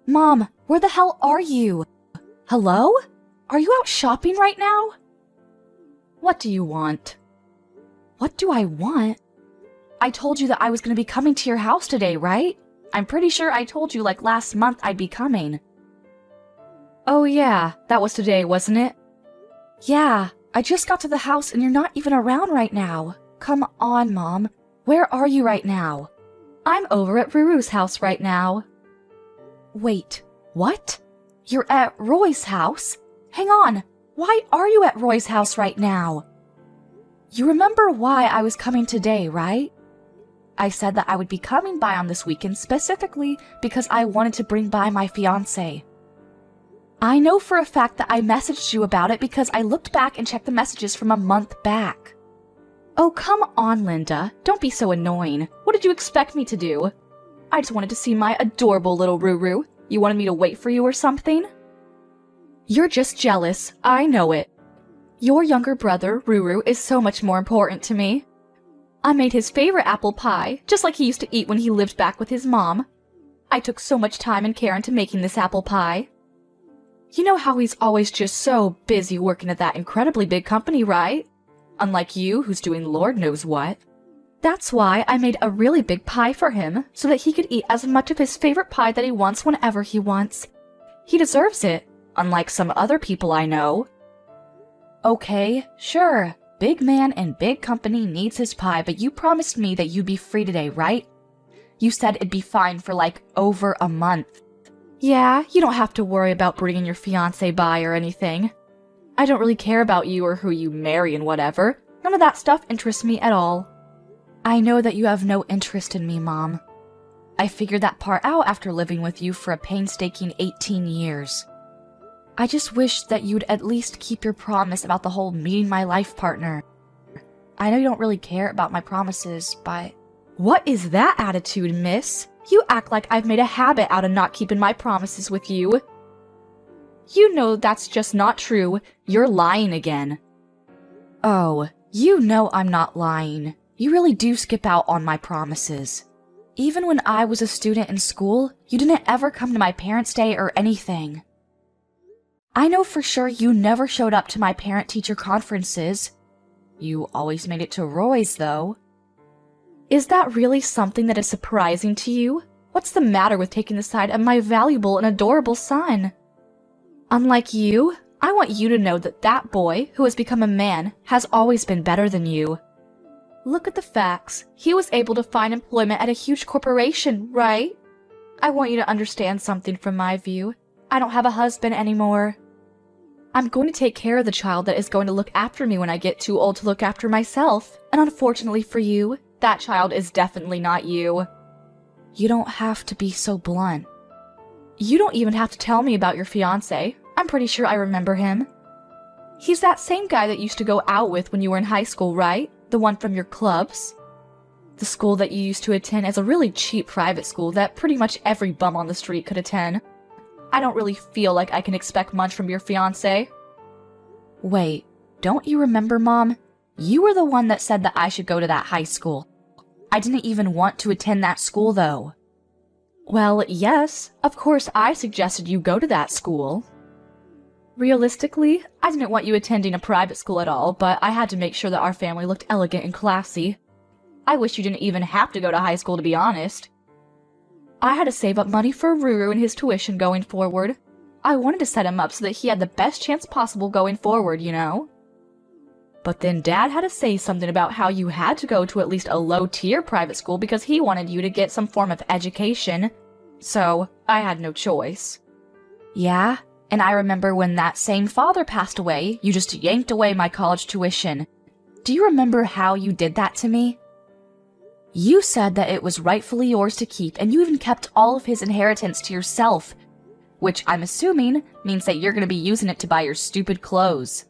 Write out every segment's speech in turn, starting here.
Mom, where the hell are you? Hello? Are you out shopping right now? What do you want? What do I want? I told you that I was going to be coming to your house today, right? I'm pretty sure I told you like last month I'd be coming. Oh yeah, that was today, wasn't it? Yeah, I just got to the house and you're not even around right now. Come on, Mom. Where are you right now? I'm over at Ruru's house right now. Wait, what? You're at Roy's house? Hang on, why are you at Roy's house right now? You remember why I was coming today, right? I said that I would be coming by on this weekend specifically because I wanted to bring by my fiancé. I know for a fact that I messaged you about it because I looked back and checked the messages from a month back. Oh, come on, Linda. Don't be so annoying. What did you expect me to do? I just wanted to see my adorable little Ruru. You wanted me to wait for you or something? You're just jealous. I know it. Your younger brother, Ruru, is so much more important to me. I made his favorite apple pie, just like he used to eat when he lived back with his mom. I took so much time and care into making this apple pie. You know how he's always just so busy working at that incredibly big company, right? Unlike you, who's doing Lord knows what. That's why I made a really big pie for him, so that he could eat as much of his favorite pie that he wants whenever he wants. He deserves it, unlike some other people I know. Okay, sure. Big man and big company needs his pie, but you promised me that you'd be free today, right? You said it'd be fine for like over a month. Yeah, you don't have to worry about bringing your fiancé by or anything. I don't really care about you or who you marry and whatever. None of that stuff interests me at all. I know that you have no interest in me, Mom. I figured that part out after living with you for a painstaking 18 years. I just wish that you'd at least keep your promise about the whole meeting my life partner. I know you don't really care about my promises, but... What is that attitude, miss? You act like I've made a habit out of not keeping my promises with you. You know that's just not true. You're lying again. Oh, you know I'm not lying. You really do skip out on my promises. Even when I was a student in school, you didn't ever come to my parents' day or anything. I know for sure you never showed up to my parent-teacher conferences. You always made it to Roy's, though. Is that really something that is surprising to you? What's the matter with taking the side of my valuable and adorable son? Unlike you, I want you to know that that boy, who has become a man, has always been better than you. Look at the facts. He was able to find employment at a huge corporation, right? I want you to understand something from my view. I don't have a husband anymore. I'm going to take care of the child that is going to look after me when I get too old to look after myself. And unfortunately for you, that child is definitely not you. You don't have to be so blunt. You don't even have to tell me about your fiancé. I'm pretty sure I remember him. He's that same guy that you used to go out with when you were in high school, right? The one from your clubs? The school that you used to attend as a really cheap private school that pretty much every bum on the street could attend. I don't really feel like I can expect much from your fiancé. Wait, don't you remember, Mom? You were the one that said that I should go to that high school. I didn't even want to attend that school, though. Well, yes, of course I suggested you go to that school. Realistically, I didn't want you attending a private school at all, but I had to make sure that our family looked elegant and classy. I wish you didn't even have to go to high school, to be honest. I had to save up money for Ruru and his tuition going forward. I wanted to set him up so that he had the best chance possible going forward, you know? But then Dad had to say something about how you had to go to at least a low-tier private school because he wanted you to get some form of education. So, I had no choice. Yeah, and I remember when that same father passed away, you just yanked away my college tuition. Do you remember how you did that to me? You said that it was rightfully yours to keep, and you even kept all of his inheritance to yourself, which I'm assuming means that you're going to be using it to buy your stupid clothes.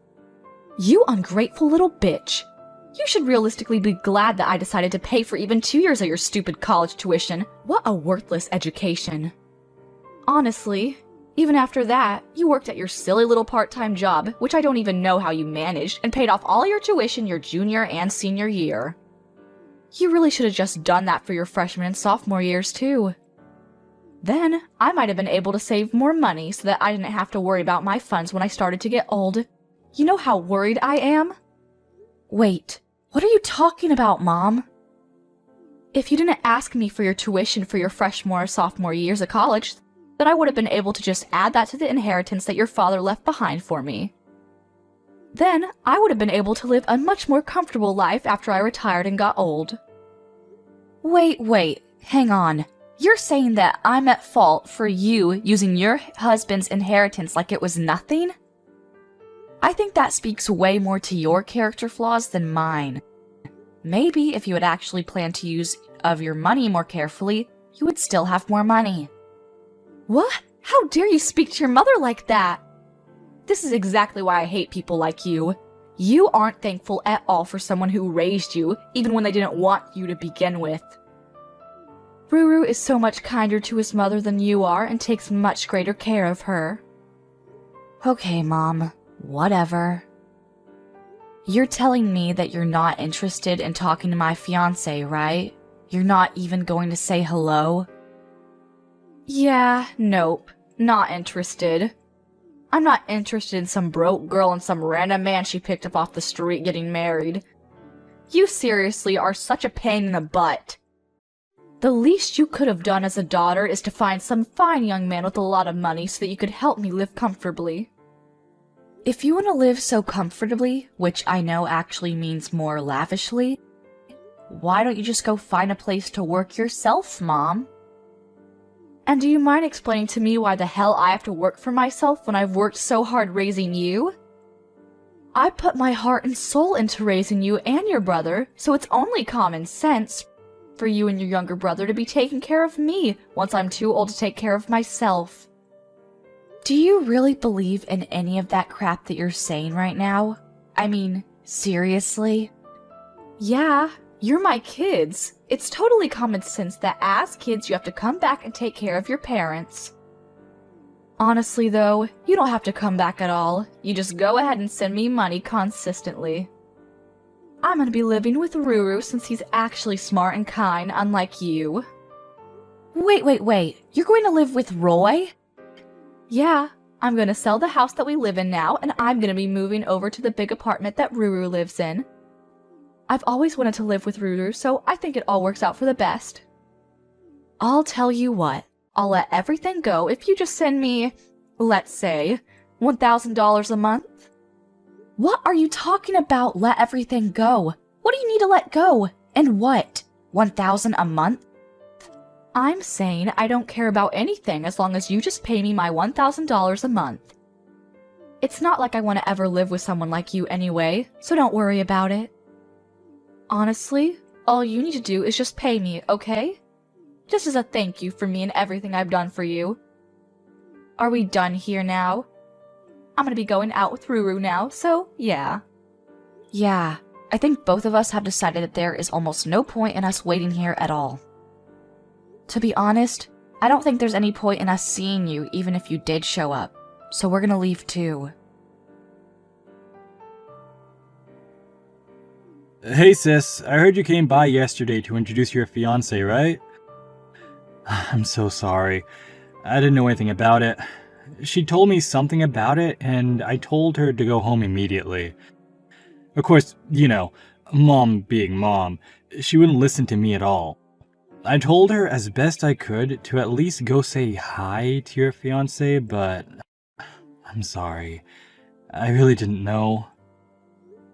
You ungrateful little bitch. You should realistically be glad that I decided to pay for even 2 years of your stupid college tuition. What a worthless education. Honestly, even after that, you worked at your silly little part-time job, which I don't even know how you managed, and paid off all your tuition your junior and senior year. You really should have just done that for your freshman and sophomore years, too. Then, I might have been able to save more money so that I didn't have to worry about my funds when I started to get old. You know how worried I am? Wait, what are you talking about, Mom? If you didn't ask me for your tuition for your freshman or sophomore years of college, then I would have been able to just add that to the inheritance that your father left behind for me. Then, I would have been able to live a much more comfortable life after I retired and got old. Wait, hang on. You're saying that I'm at fault for you using your husband's inheritance like it was nothing? I think that speaks way more to your character flaws than mine. Maybe if you had actually planned to use of your money more carefully, you would still have more money. What? How dare you speak to your mother like that? This is exactly why I hate people like you. You aren't thankful at all for someone who raised you, even when they didn't want you to begin with. Ruru is so much kinder to his mother than you are and takes much greater care of her. Okay, Mom. Whatever. You're telling me that you're not interested in talking to my fiancé, right? You're not even going to say hello? Yeah, nope. Not interested. I'm not interested in some broke girl and some random man she picked up off the street getting married. You seriously are such a pain in the butt. The least you could have done as a daughter is to find some fine young man with a lot of money so that you could help me live comfortably. If you want to live so comfortably, which I know actually means more lavishly, why don't you just go find a place to work yourself, Mom? And do you mind explaining to me why the hell I have to work for myself when I've worked so hard raising you? I put my heart and soul into raising you and your brother, so it's only common sense for you and your younger brother to be taking care of me once I'm too old to take care of myself. Do you really believe in any of that crap that you're saying right now? I mean, seriously? Yeah, you're my kids. It's totally common sense that as kids you have to come back and take care of your parents. Honestly though, you don't have to come back at all. You just go ahead and send me money consistently. I'm gonna be living with Ruru since he's actually smart and kind, unlike you. Wait. You're going to live with Roy? Yeah, I'm gonna sell the house that we live in now, and I'm gonna be moving over to the big apartment that Ruru lives in. I've always wanted to live with Ruru, so I think it all works out for the best. I'll tell you what, I'll let everything go if you just send me, let's say, $1,000 a month. What are you talking about, let everything go? What do you need to let go? And what? $1,000 a month? I'm saying I don't care about anything as long as you just pay me my $1,000 a month. It's not like I want to ever live with someone like you anyway, so don't worry about it. Honestly, all you need to do is just pay me, okay? Just as a thank you for me and everything I've done for you. Are we done here now? I'm gonna be going out with Ruru now, so yeah. Yeah, I think both of us have decided that there is almost no point in us waiting here at all. To be honest, I don't think there's any point in us seeing you even if you did show up, so we're gonna leave too. Hey sis, I heard you came by yesterday to introduce your fiancé, right? I'm so sorry. I didn't know anything about it. She told me something about it, and I told her to go home immediately. Of course, you know, Mom being Mom, she wouldn't listen to me at all. I told her as best I could to at least go say hi to your fiancé, but I'm sorry. I really didn't know.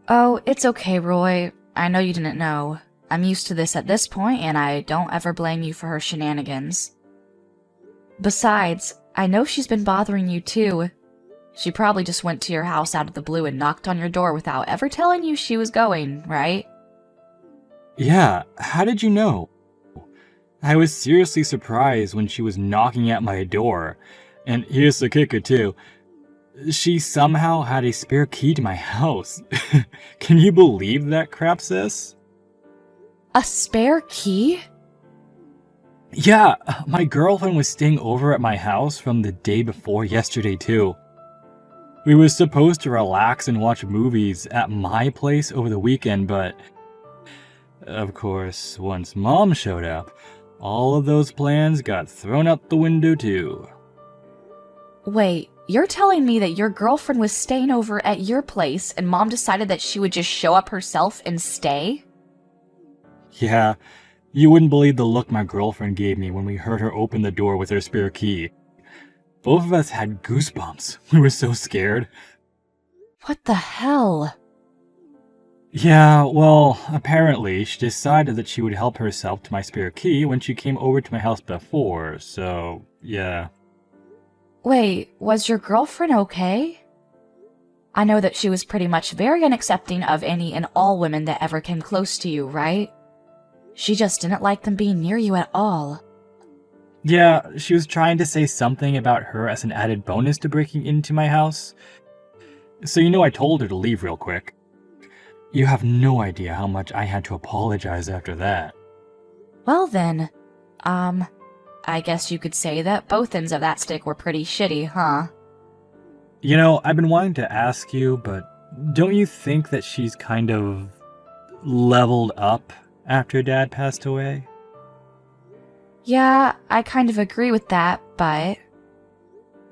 Oh, it's okay, Roy. I know you didn't know. I'm used to this at this point, and I don't ever blame you for her shenanigans. Besides, I know she's been bothering you too. She probably just went to your house out of the blue and knocked on your door without ever telling you she was going, right? Yeah, how did you know? I was seriously surprised when she was knocking at my door. And here's the kicker too. She somehow had a spare key to my house. Can you believe that crap, sis? A spare key? Yeah, my girlfriend was staying over at my house from the day before yesterday too. We were supposed to relax and watch movies at my place over the weekend, but of course, once Mom showed up, all of those plans got thrown out the window too. Wait, you're telling me that your girlfriend was staying over at your place and Mom decided that she would just show up herself and stay? Yeah, you wouldn't believe the look my girlfriend gave me when we heard her open the door with her spare key. Both of us had goosebumps. We were so scared. What the hell? Yeah, well, apparently she decided that she would help herself to my spare key when she came over to my house before, so yeah. Wait, was your girlfriend okay? I know that she was pretty much very unaccepting of any and all women that ever came close to you, right? She just didn't like them being near you at all. Yeah, she was trying to say something about her as an added bonus to breaking into my house. So I told her to leave real quick. You have no idea how much I had to apologize after that. Well then, I guess you could say that both ends of that stick were pretty shitty, huh? I've been wanting to ask you, but don't you think that she's kind of leveled up after Dad passed away? Yeah, I kind of agree with that, but...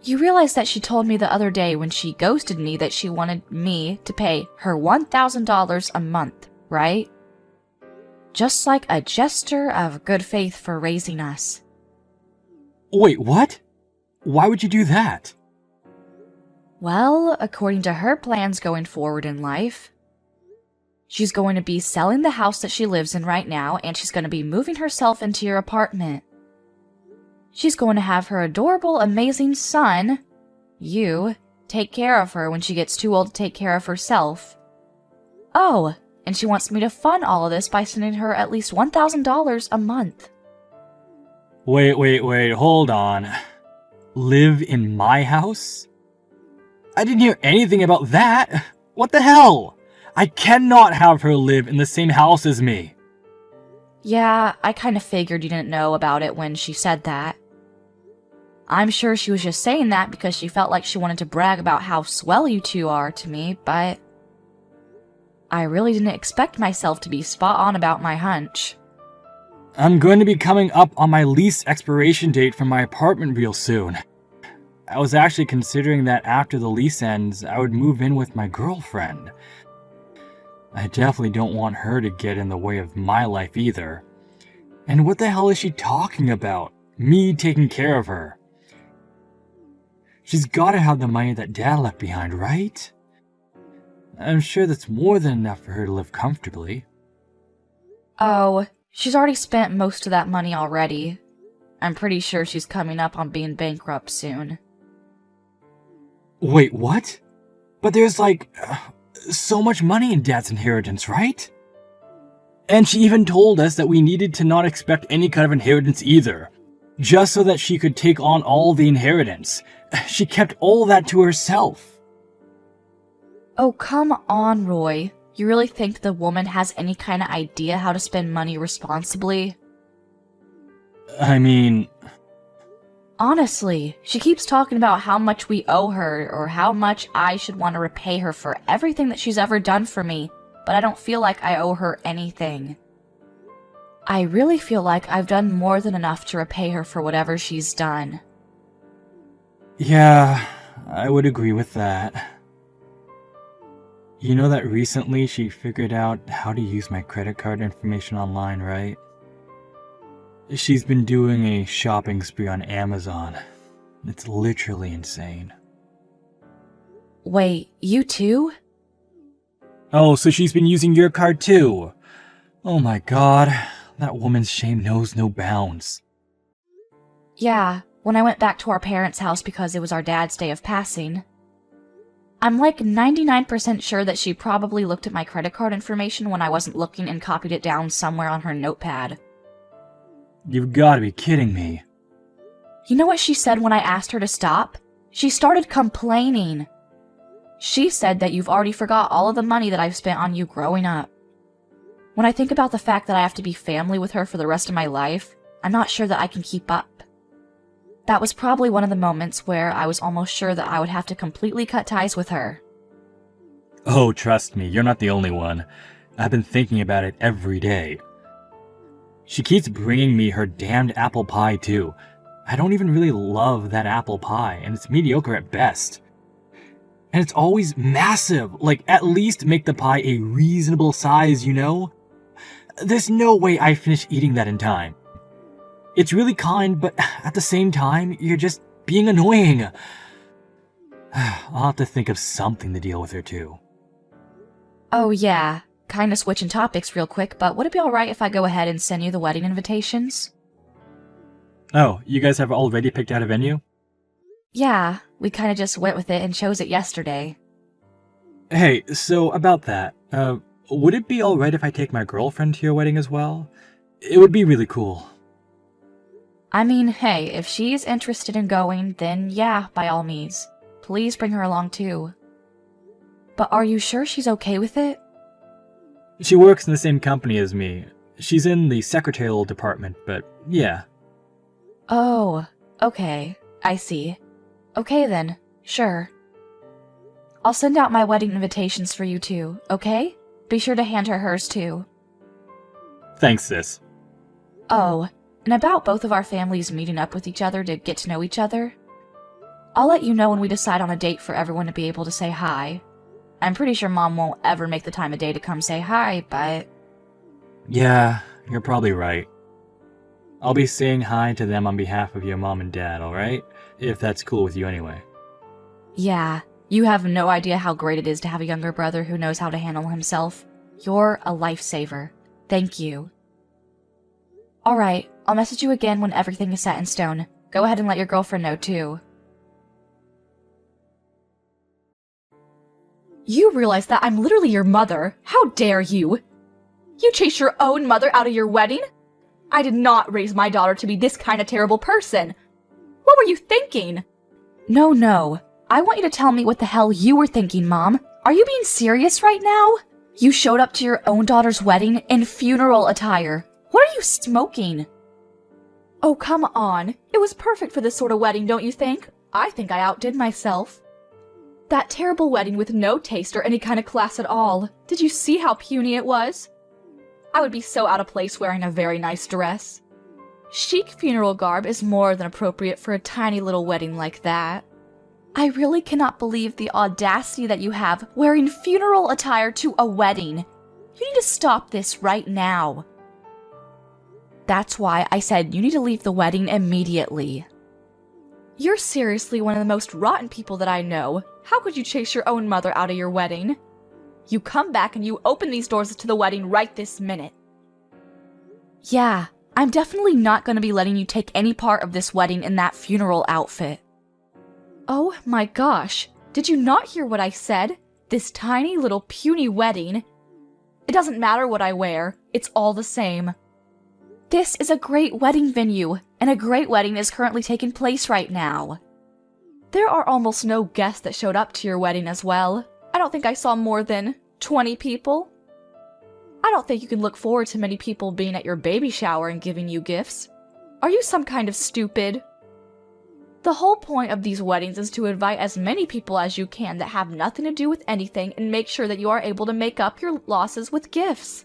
You realize that she told me the other day when she ghosted me that she wanted me to pay her $1,000 a month, right? Just like a gesture of good faith for raising us. Wait, what? Why would you do that? Well, according to her plans going forward in life, she's going to be selling the house that she lives in right now, and she's going to be moving herself into your apartment. She's going to have her adorable, amazing son, you, take care of her when she gets too old to take care of herself. Oh, and she wants me to fund all of this by sending her at least $1,000 a month. Wait, hold on. Live in my house? I didn't hear anything about that. What the hell? I cannot have her live in the same house as me. Yeah, I kind of figured you didn't know about it when she said that. I'm sure she was just saying that because she felt like she wanted to brag about how swell you two are to me, but I really didn't expect myself to be spot on about my hunch. I'm going to be coming up on my lease expiration date for my apartment real soon. I was actually considering that after the lease ends, I would move in with my girlfriend. I definitely don't want her to get in the way of my life either. And what the hell is she talking about? Me taking care of her. She's gotta have the money that Dad left behind, right? I'm sure that's more than enough for her to live comfortably. Oh, she's already spent most of that money already. I'm pretty sure she's coming up on being bankrupt soon. Wait, what? But there's so much money in Dad's inheritance, right? And she even told us that we needed to not expect any kind of inheritance either, just so that she could take on all the inheritance. She kept all that to herself. Oh, come on, Roy. You really think the woman has any kind of idea how to spend money responsibly? I mean... Honestly, she keeps talking about how much we owe her or how much I should want to repay her for everything that she's ever done for me, but I don't feel like I owe her anything. I really feel like I've done more than enough to repay her for whatever she's done. Yeah, I would agree with that. You know that recently she figured out how to use my credit card information online, right? She's been doing a shopping spree on Amazon. It's literally insane. Wait, you too? Oh, so she's been using your card too? Oh my god, that woman's shame knows no bounds. Yeah, when I went back to our parents' house because it was our dad's day of passing. I'm like 99% sure that she probably looked at my credit card information when I wasn't looking and copied it down somewhere on her notepad. You've gotta be kidding me. You know what she said when I asked her to stop? She started complaining. She said that you've already forgot all of the money that I've spent on you growing up. When I think about the fact that I have to be family with her for the rest of my life, I'm not sure that I can keep up. That was probably one of the moments where I was almost sure that I would have to completely cut ties with her. Oh, trust me, you're not the only one. I've been thinking about it every day. She keeps bringing me her damned apple pie too. I don't even really love that apple pie, and it's mediocre at best. And it's always massive, like at least make the pie a reasonable size, you know? There's no way I finish eating that in time. It's really kind, but at the same time, you're just being annoying. I'll have to think of something to deal with her too. Oh yeah, kinda switching topics real quick, but would it be alright if I go ahead and send you the wedding invitations? Oh, you guys have already picked out a venue? Yeah, we kinda just went with it and chose it yesterday. Hey, so about that, would it be alright if I take my girlfriend to your wedding as well? It would be really cool. I mean, hey, if she's interested in going, then yeah, by all means. Please bring her along too. But are you sure she's okay with it? She works in the same company as me. She's in the secretarial department, but yeah. Oh, okay, I see. Okay then, sure. I'll send out my wedding invitations for you too, okay? Be sure to hand her hers too. Thanks, sis. Oh, and about both of our families meeting up with each other to get to know each other. I'll let you know when we decide on a date for everyone to be able to say hi. I'm pretty sure Mom won't ever make the time of day to come say hi, but... Yeah, you're probably right. I'll be saying hi to them on behalf of your mom and dad, alright? If that's cool with you anyway. Yeah, you have no idea how great it is to have a younger brother who knows how to handle himself. You're a lifesaver. Thank you. Alright, I'll message you again when everything is set in stone. Go ahead and let your girlfriend know too. You realize that I'm literally your mother. How dare you? You chased your own mother out of your wedding? I did not raise my daughter to be this kind of terrible person. What were you thinking? No. I want you to tell me what the hell you were thinking, Mom. Are you being serious right now? You showed up to your own daughter's wedding in funeral attire. What are you smoking? Oh, come on. It was perfect for this sort of wedding, don't you think? I think I outdid myself. That terrible wedding with no taste or any kind of class at all. Did you see how puny it was? I would be so out of place wearing a very nice dress. Chic funeral garb is more than appropriate for a tiny little wedding like that. I really cannot believe the audacity that you have wearing funeral attire to a wedding. You need to stop this right now. That's why I said you need to leave the wedding immediately. You're seriously one of the most rotten people that I know. How could you chase your own mother out of your wedding? You come back and you open these doors to the wedding right this minute. Yeah, I'm definitely not going to be letting you take any part of this wedding in that funeral outfit. Oh my gosh, did you not hear what I said? This tiny little puny wedding. It doesn't matter what I wear, it's all the same. This is a great wedding venue, and a great wedding is currently taking place right now. There are almost no guests that showed up to your wedding as well. I don't think I saw more than 20 people. I don't think you can look forward to many people being at your baby shower and giving you gifts. Are you some kind of stupid? The whole point of these weddings is to invite as many people as you can that have nothing to do with anything and make sure that you are able to make up your losses with gifts.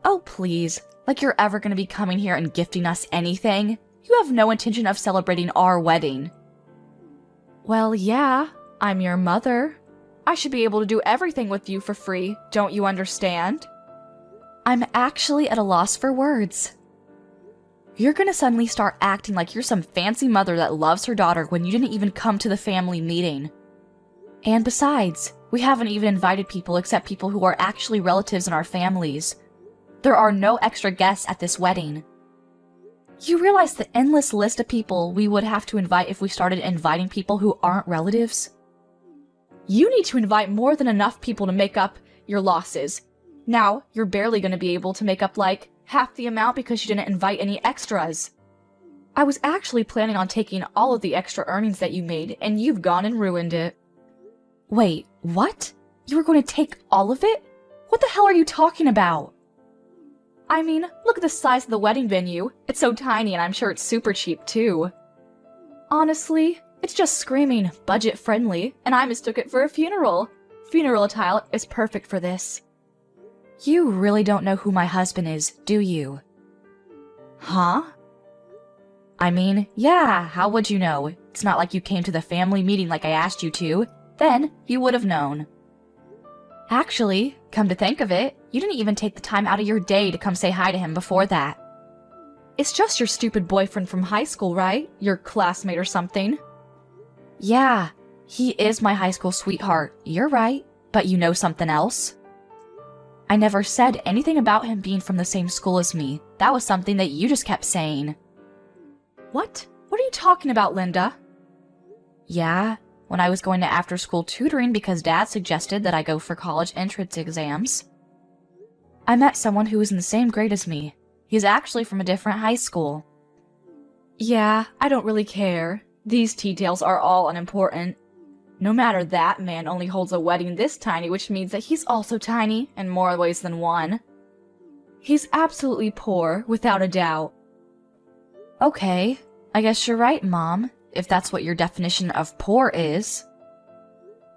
Oh please, like you're ever going to be coming here and gifting us anything? You have no intention of celebrating our wedding. Well, yeah, I'm your mother. I should be able to do everything with you for free, don't you understand? I'm actually at a loss for words. You're gonna suddenly start acting like you're some fancy mother that loves her daughter when you didn't even come to the family meeting. And besides, we haven't even invited people except people who are actually relatives in our families. There are no extra guests at this wedding. You realize the endless list of people we would have to invite if we started inviting people who aren't relatives? You need to invite more than enough people to make up your losses. Now, you're barely going to be able to make up like half the amount because you didn't invite any extras. I was actually planning on taking all of the extra earnings that you made, and you've gone and ruined it. Wait, what? You were going to take all of it? What the hell are you talking about? I mean, look at the size of the wedding venue. It's so tiny and I'm sure it's super cheap too. Honestly, it's just screaming budget friendly, and I mistook it for a funeral. Funeral attire is perfect for this. You really don't know who my husband is, do you? Huh? I mean, yeah, how would you know? It's not like you came to the family meeting like I asked you to. Then, you would have known. Actually, come to think of it, you didn't even take the time out of your day to come say hi to him before that. It's just your stupid boyfriend from high school, right? Your classmate or something. Yeah, he is my high school sweetheart. You're right, but you know something else? I never said anything about him being from the same school as me. That was something that you just kept saying. What? What are you talking about, Linda? Yeah, when I was going to after-school tutoring because Dad suggested that I go for college entrance exams. I met someone who was in the same grade as me. He's actually from a different high school. Yeah, I don't really care. These details are all unimportant. No matter, that man only holds a wedding this tiny, which means that he's also tiny in more ways than one. He's absolutely poor, without a doubt. Okay, I guess you're right, Mom, if that's what your definition of poor is.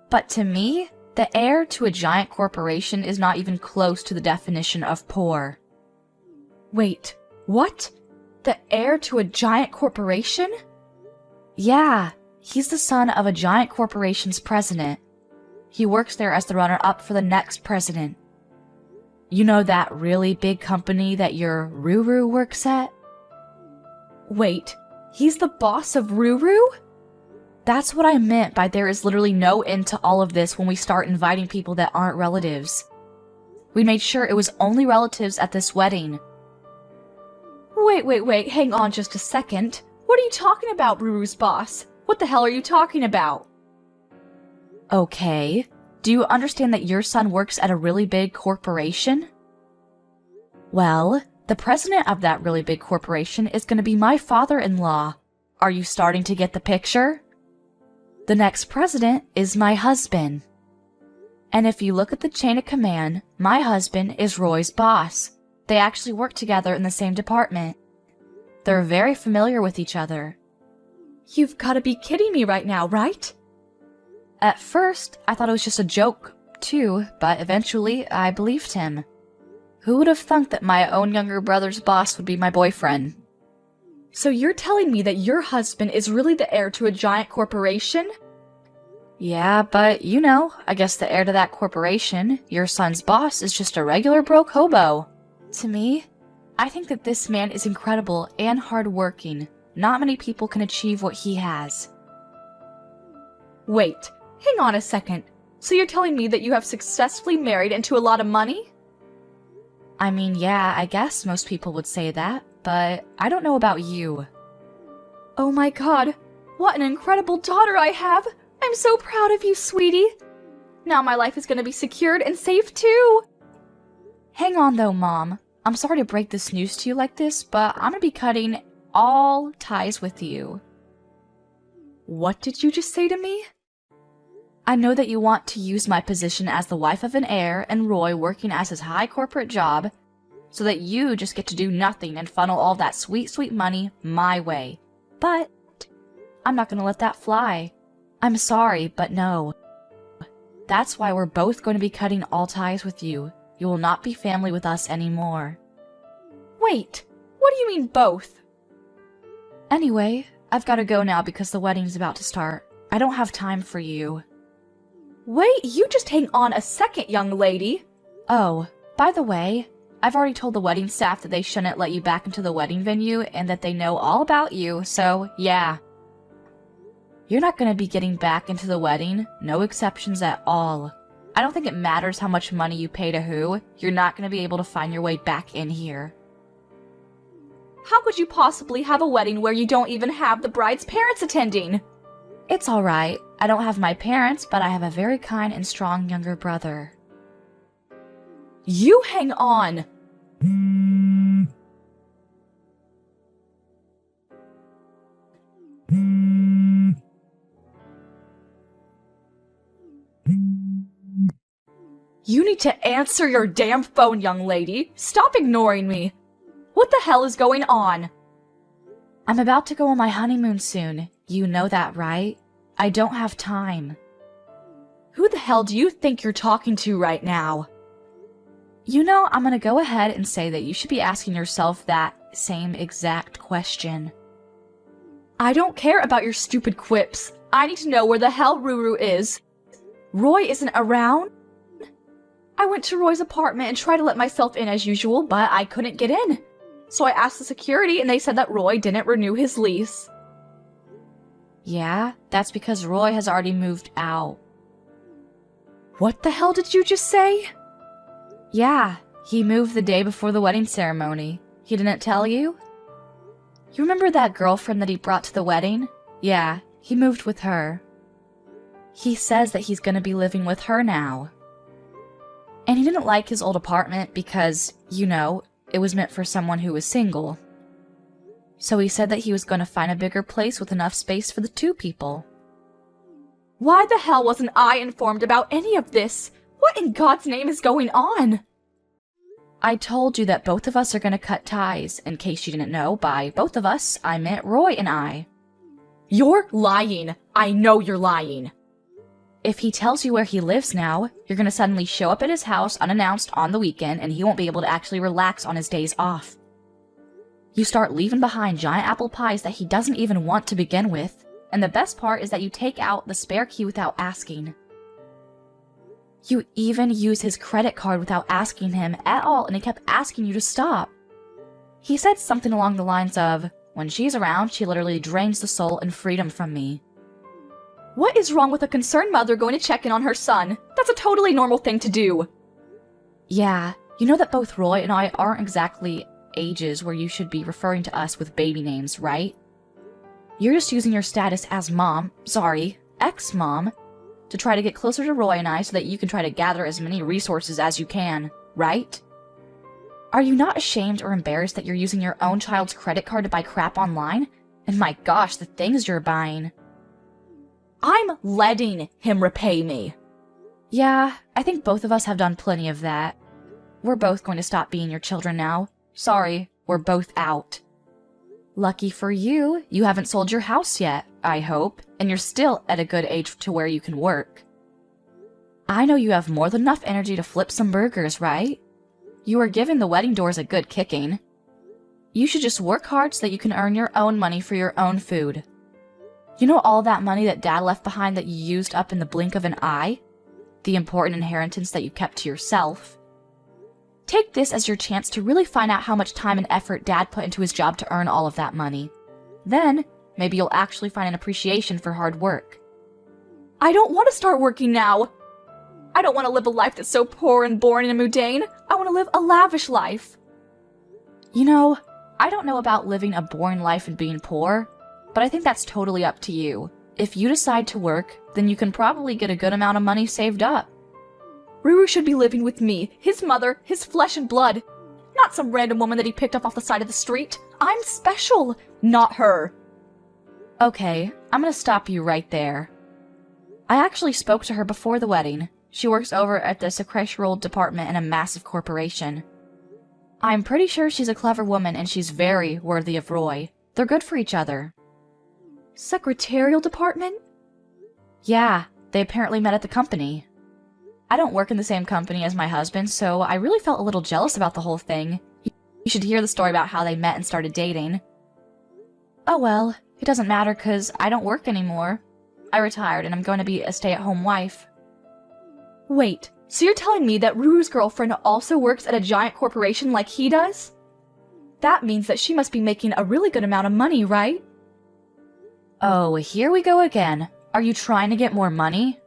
But to me, the heir to a giant corporation is not even close to the definition of poor. Wait, what? The heir to a giant corporation? Yeah, he's the son of a giant corporation's president. He works there as the runner-up for the next president. You know that really big company that your Ruru works at? Wait, he's the boss of Ruru? That's what I meant by there is literally no end to all of this when we start inviting people that aren't relatives. We made sure it was only relatives at this wedding. Wait, hang on just a second. What are you talking about, Ruru's boss? What the hell are you talking about? Okay, do you understand that your son works at a really big corporation? Well, the president of that really big corporation is going to be my father-in-law. Are you starting to get the picture? The next president is my husband. And if you look at the chain of command, my husband is Roy's boss. They actually work together in the same department. They're very familiar with each other. You've got to be kidding me right now, right? At first, I thought it was just a joke, too, but eventually I believed him. Who would have thunk that my own younger brother's boss would be my boyfriend? So you're telling me that your husband is really the heir to a giant corporation? Yeah, but you know, I guess the heir to that corporation, your son's boss, is just a regular broke hobo. To me, I think that this man is incredible and hardworking. Not many people can achieve what he has. Wait, hang on a second. So you're telling me that you have successfully married into a lot of money? I mean, yeah, I guess most people would say that, but I don't know about you. Oh my god, what an incredible daughter I have! I'm so proud of you, sweetie! Now my life is gonna be secured and safe too! Hang on though, Mom. I'm sorry to break this news to you like this, but I'm gonna be cutting all ties with you. What did you just say to me? I know that you want to use my position as the wife of an heir and Roy working as his high corporate job so that you just get to do nothing and funnel all that sweet, sweet money my way. But I'm not gonna let that fly. I'm sorry, but no. That's why we're both going to be cutting all ties with you. You will not be family with us anymore. Wait, what do you mean both? Anyway, I've got to go now because the wedding's about to start. I don't have time for you. Wait, you just hang on a second, young lady. Oh, by the way, I've already told the wedding staff that they shouldn't let you back into the wedding venue and that they know all about you, so yeah. You're not going to be getting back into the wedding, no exceptions at all. I don't think it matters how much money you pay to who, you're not going to be able to find your way back in here. How could you possibly have a wedding where you don't even have the bride's parents attending? It's alright, I don't have my parents, but I have a very kind and strong younger brother. You hang on! You need to answer your damn phone, young lady. Stop ignoring me. What the hell is going on? I'm about to go on my honeymoon soon. You know that, right? I don't have time. Who the hell do you think you're talking to right now? You know, I'm gonna go ahead and say that you should be asking yourself that same exact question. I don't care about your stupid quips. I need to know where the hell Ruru is. Roy isn't around? I went to Roy's apartment and tried to let myself in as usual, but I couldn't get in. So I asked the security and they said that Roy didn't renew his lease. Yeah, that's because Roy has already moved out. What the hell did you just say? Yeah, he moved the day before the wedding ceremony. He didn't tell you? You remember that girlfriend that he brought to the wedding? Yeah, he moved with her. He says that he's gonna be living with her now. And he didn't like his old apartment because, you know, it was meant for someone who was single. So he said that he was gonna find a bigger place with enough space for the two people. Why the hell wasn't I informed about any of this? What in God's name is going on? I told you that both of us are gonna cut ties. In case you didn't know, by both of us, I meant Roy and I. You're lying. I know you're lying. If he tells you where he lives now, you're gonna suddenly show up at his house unannounced on the weekend and he won't be able to actually relax on his days off. You start leaving behind giant apple pies that he doesn't even want to begin with, and the best part is that you take out the spare key without asking. You even use his credit card without asking him at all, and he kept asking you to stop. He said something along the lines of, when she's around, she literally drains the soul and freedom from me. What is wrong with a concerned mother going to check in on her son? That's a totally normal thing to do. Yeah, you know that both Roy and I aren't exactly ages where you should be referring to us with baby names, right? You're just using your status as ex-mom, to try to get closer to Roy and I so that you can try to gather as many resources as you can, right? Are you not ashamed or embarrassed that you're using your own child's credit card to buy crap online? And my gosh, the things you're buying. I'm letting him repay me. Yeah, I think both of us have done plenty of that. We're both going to stop being your children now. Sorry, we're both out. Lucky for you, you haven't sold your house yet, I hope, and you're still at a good age to where you can work. I know you have more than enough energy to flip some burgers, right? You are giving the wedding doors a good kicking. You should just work hard so that you can earn your own money for your own food. You know all that money that Dad left behind that you used up in the blink of an eye? The important inheritance that you kept to yourself. Take this as your chance to really find out how much time and effort Dad put into his job to earn all of that money. Then, maybe you'll actually find an appreciation for hard work. I don't want to start working now. I don't want to live a life that's so poor and boring and mundane. I want to live a lavish life. You know, I don't know about living a boring life and being poor, but I think that's totally up to you. If you decide to work, then you can probably get a good amount of money saved up. Ruru should be living with me, his mother, his flesh and blood. Not some random woman that he picked up off the side of the street. I'm special, not her. Okay, I'm gonna stop you right there. I actually spoke to her before the wedding. She works over at the secretarial department in a massive corporation. I'm pretty sure she's a clever woman and she's very worthy of Roy. They're good for each other. Secretarial department? Yeah, they apparently met at the company. I don't work in the same company as my husband, so I really felt a little jealous about the whole thing. You should hear the story about how they met and started dating. Oh well, it doesn't matter because I don't work anymore. I retired and I'm going to be a stay-at-home wife. Wait, so you're telling me that Ruru's girlfriend also works at a giant corporation like he does? That means that she must be making a really good amount of money, right? Oh, here we go again. Are you trying to get more money?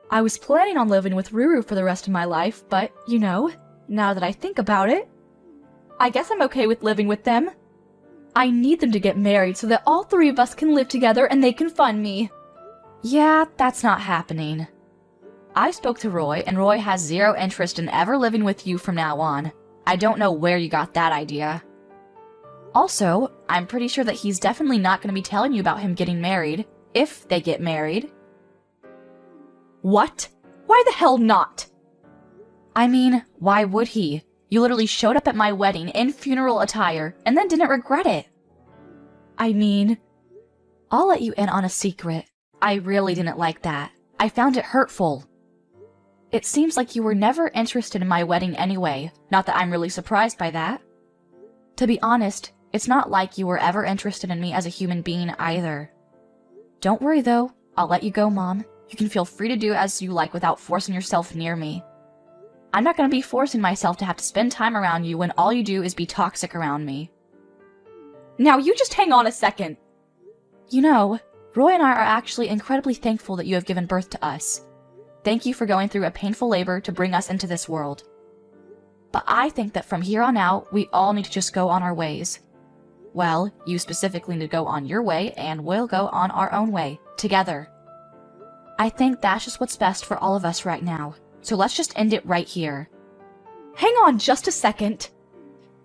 I was planning on living with Ruru for the rest of my life, but, you know, now that I think about it, I guess I'm okay with living with them. I need them to get married so that all three of us can live together and they can fund me. Yeah, that's not happening. I spoke to Roy, and Roy has zero interest in ever living with you from now on. I don't know where you got that idea. Also, I'm pretty sure that he's definitely not going to be telling you about him getting married, if they get married. What? Why the hell not? I mean, why would he? You literally showed up at my wedding in funeral attire and then didn't regret it. I mean, I'll let you in on a secret. I really didn't like that. I found it hurtful. It seems like you were never interested in my wedding anyway. Not that I'm really surprised by that. To be honest, it's not like you were ever interested in me as a human being either. Don't worry though, I'll let you go, Mom. You can feel free to do as you like without forcing yourself near me. I'm not going to be forcing myself to have to spend time around you when all you do is be toxic around me. Now you just hang on a second. You know, Roy and I are actually incredibly thankful that you have given birth to us. Thank you for going through a painful labor to bring us into this world. But I think that from here on out, we all need to just go on our ways. Well, you specifically need to go on your way, and we'll go on our own way, together. I think that's just what's best for all of us right now, so let's just end it right here. Hang on just a second.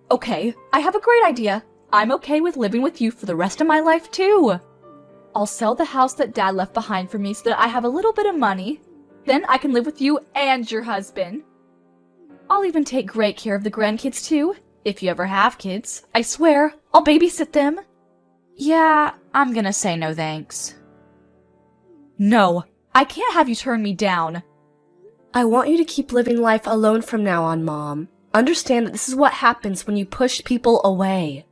Okay, I have a great idea. I'm okay with living with you for the rest of my life, too. I'll sell the house that Dad left behind for me so that I have a little bit of money. Then I can live with you and your husband. I'll even take great care of the grandkids, too. If you ever have kids, I swear, I'll babysit them. Yeah, I'm gonna say no thanks. No, I can't have you turn me down. I want you to keep living life alone from now on, Mom. Understand that this is what happens when you push people away.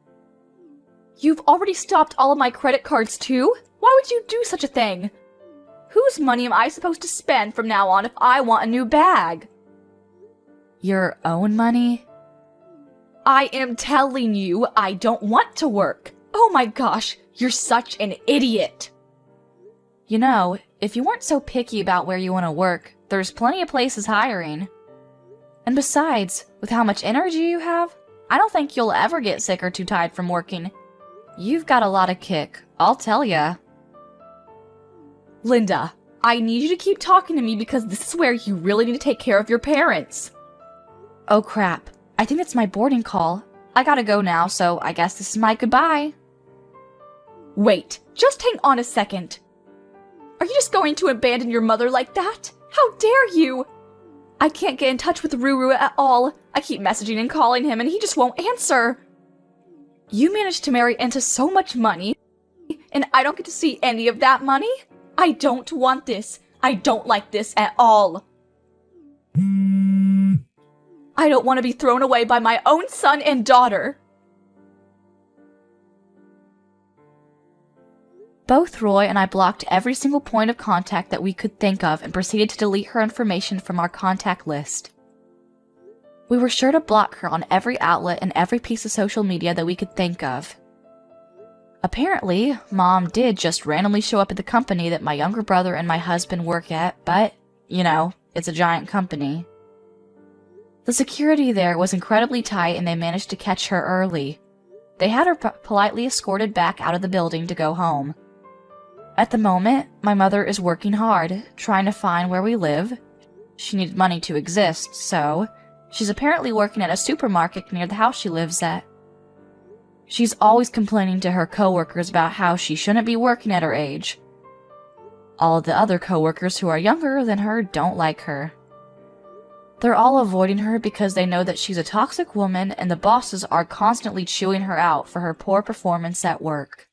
You've already stopped all of my credit cards, too? Why would you do such a thing? Whose money am I supposed to spend from now on if I want a new bag? Your own money? I am telling you, I don't want to work. Oh my gosh, you're such an idiot. You know, if you weren't so picky about where you want to work, there's plenty of places hiring. And besides, with how much energy you have, I don't think you'll ever get sick or too tired from working. You've got a lot of kick, I'll tell ya. Linda, I need you to keep talking to me because this is where you really need to take care of your parents. Oh crap, I think it's my boarding call. I gotta go now, so I guess this is my goodbye. Wait, just hang on a second. Are you just going to abandon your mother like that? How dare you! I can't get in touch with Ruru at all. I keep messaging and calling him and he just won't answer. You managed to marry into so much money, and I don't get to see any of that money? I don't want this. I don't like this at all. I don't want to be thrown away by my own son and daughter. Both Roy and I blocked every single point of contact that we could think of and proceeded to delete her information from our contact list. We were sure to block her on every outlet and every piece of social media that we could think of. Apparently, Mom did just randomly show up at the company that my younger brother and my husband work at, but, you know, it's a giant company. The security there was incredibly tight and they managed to catch her early. They had her politely escorted back out of the building to go home. At the moment, my mother is working hard, trying to find where we live. She needed money to exist, so she's apparently working at a supermarket near the house she lives at. She's always complaining to her coworkers about how she shouldn't be working at her age. All of the other coworkers who are younger than her don't like her. They're all avoiding her because they know that she's a toxic woman and the bosses are constantly chewing her out for her poor performance at work.